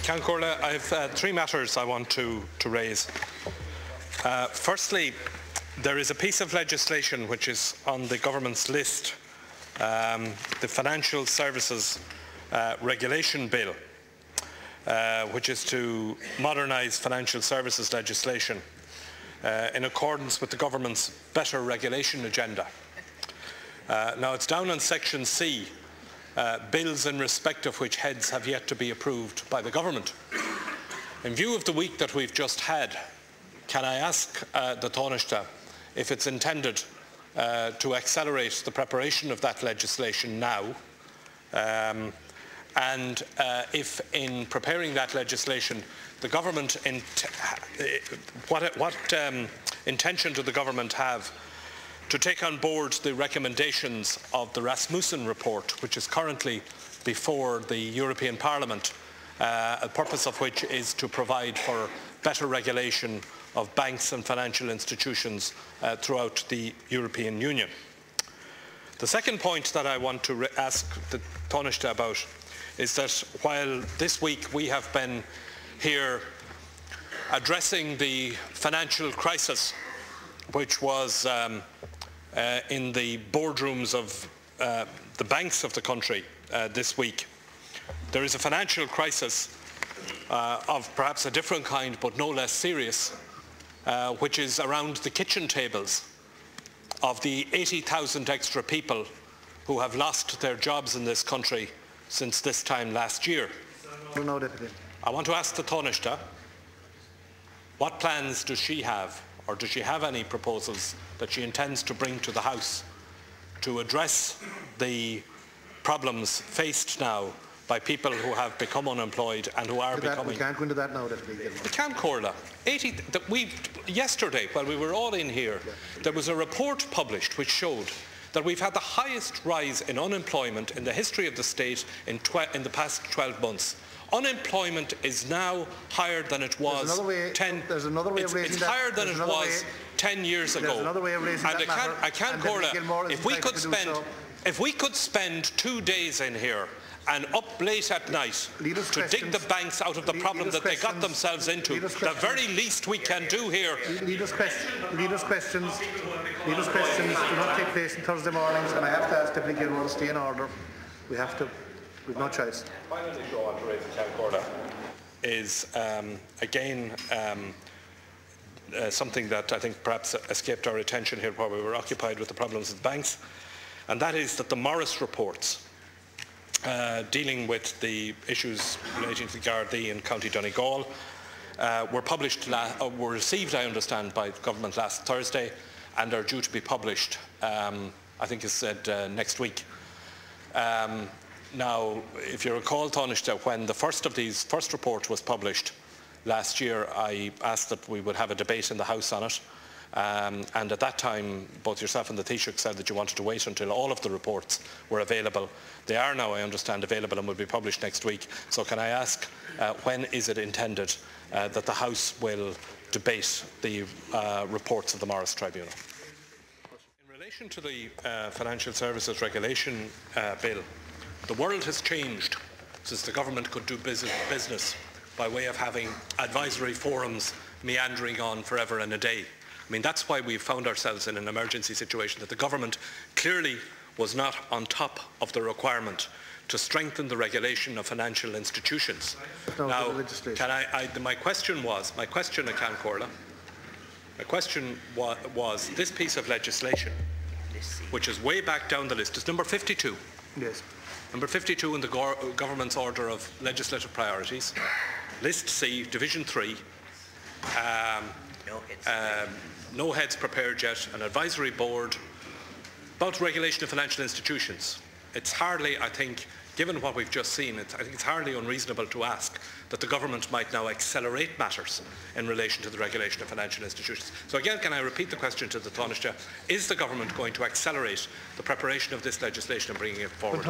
Councillor, I have three matters I want to raise. Firstly, there is a piece of legislation which is on the government's list, the Financial Services Regulation Bill, which is to modernise financial services legislation in accordance with the government's better regulation agenda. Now, it's down on section C, bills in respect of which heads have yet to be approved by the government. In view of the week that we've just had, can I ask the Tanaiste if it's intended to accelerate the preparation of that legislation now, and if in preparing that legislation the government, what intention do the government have to take on board the recommendations of the Rasmussen report, which is currently before the European Parliament, the purpose of which is to provide for better regulation of banks and financial institutions throughout the European Union. The second point that I want to ask the Tanaiste about is that while this week we have been here addressing the financial crisis which was in the boardrooms of the banks of the country this week, there is a financial crisis of perhaps a different kind but no less serious, which is around the kitchen tables of the 80,000 extra people who have lost their jobs in this country since this time last year. I want to ask the Tanaiste, what plans does she have, or does she have any proposals that she intends to bring to the House to address the problems faced now by people who have become unemployed and who are becoming... We can't go into that now. We can't, Corla. Yesterday, while we were all in here, there was a report published which showed that we've had the highest rise in unemployment in the history of the state in the past 12 months. Unemployment is now higher than it was 10 years ago. There's another way of raising that matter. I can't, Corla, if we could spend 2 days in here and up late at night to dig the banks out of the problem that they got themselves into, the very least we can do here... Leaders' questions do not take place on Thursday mornings, and I have to ask Deputy Gilmore to stay in order. We've no choice. The final issue I want to raise, Councillor, is again something that I think perhaps escaped our attention here while we were occupied with the problems of the banks, and that is that the Morris reports dealing with the issues relating to the Gardaí in County Donegal were received, I understand, by the government last Thursday and are due to be published, I think it's said next week. Now, if you recall, Tanaiste, when the first report was published last year, I asked that we would have a debate in the House on it. And at that time, both yourself and the Taoiseach said that you wanted to wait until all of the reports were available. They are now, I understand, available and will be published next week. So can I ask, when is it intended that the House will debate the reports of the Morris Tribunal? In relation to the Financial Services Regulation Bill, the world has changed since the government could do business by way of having advisory forums meandering on forever and a day. I mean, that's why we've found ourselves in an emergency situation, that the government clearly was not on top of the requirement to strengthen the regulation of financial institutions. Now, my question, was this piece of legislation, which is way back down the list, it's number 52. Yes. Number 52 in the government's order of legislative priorities, List C, Division 3. No heads prepared yet, an advisory board about regulation of financial institutions. It's hardly, I think, given what we've just seen, I think it's hardly unreasonable to ask that the government might now accelerate matters in relation to the regulation of financial institutions. So again, can I repeat the question to the Tanaiste? Is the government going to accelerate the preparation of this legislation and bringing it forward?